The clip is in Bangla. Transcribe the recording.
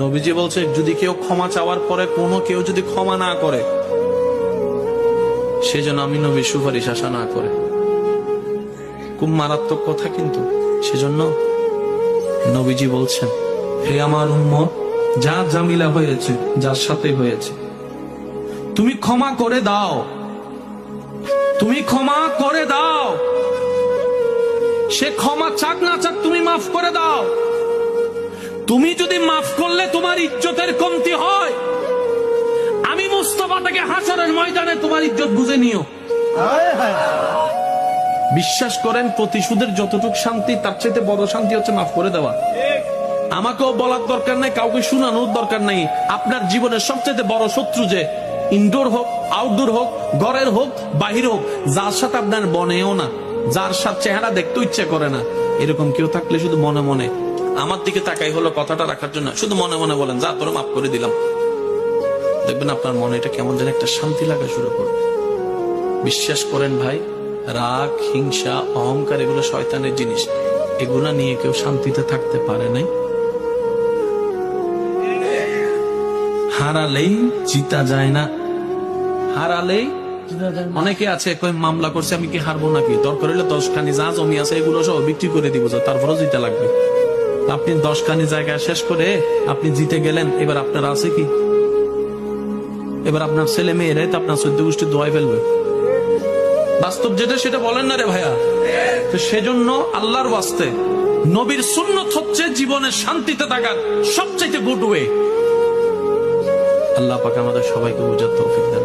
নবীজি বলছে যদি কেউ ক্ষমা চাওয়ার পরে কোনো কেউ যদি ক্ষমা না করে, সেজন্য আমি নবীর সুপারিশ আশা না করে। খুব মারাত্মক কথা কিন্তু। সেজন্য নবীজি বলছেন, হে আমার উম্মত, যা জামিলা হয়েছে, যার সাথে হয়েছে, তুমি ক্ষমা করে দাও, তুমি ক্ষমা করে দাও। সে ক্ষমা চাক না চাক তুমি মাফ করে দাও। তুমি যদি মাফ করলে তোমার ইজ্জতের কমতি হয়, আমি মুস্তাফা থেকে হাসরের ময়দানে তোমার ইজ্জত বুঝে নিও। বিশ্বাস করেন, প্রতিশোধের যতটুক শান্তি তার চাইতে বড় শান্তি হচ্ছে মাফ করে দেওয়া। আমাকেও বলার দরকার নাই, কাউকে শোনানোর দরকার নাই। আপনার জীবনের সবচেয়ে বড় শত্রু যে ইনডোর হোক, আউটডোর হোক, ঘরের হোক, বাহির হোক, যার সাথে আপনার বনেও না, যার সাথে চেহারা দেখতে ইচ্ছে করে না, এরকম কেউ থাকলে শুধু মনে মনে আমার দিকে তাকাই হলো কথাটা রাখার জন্য, শুধু মনে মনে বলেন, যা তোর মাফ করে দিলাম। দেখবেন আপনার মনে এটা কেমন যেন একটা শান্তি লাগা শুরু করবে। বিশ্বাস করেন ভাই, রাগ, হিংসা, অহংকার এগুলো শয়তানের জিনিস। এগুলা নিয়ে কেউ শান্তিতে থাকতে পারে নাই। হারালেই জিতা যায় না, হারালেই। অনেকে আছে কই মামলা করছে, আমি কি হারবো নাকি? দরকার হলে 10 খানি যা জমি আছে এগুলো সব বিক্রি করে দিব, তারপরও জিতে লাগবে। আপনি 10 খানি জায়গা শেষ করে আপনি জিতে গেলেন, এবার আপনার আছে কি? এবার আপনার ছেলে মেয়েরাই তো আপনার 14 গোষ্ঠী দোয়াই ফেলবে। বাস্তব যেটা সেটা বলেন না রে ভাইয়া। তো সেজন্য আল্লাহর ওয়াস্তে নবীর সুন্নত হচ্ছে জীবনে শান্তিতে থাকার সবচেয়ে গুড ওয়ে। আল্লাহ পাক আমাদের সবাইকে বুঝার তৌফিক দেন।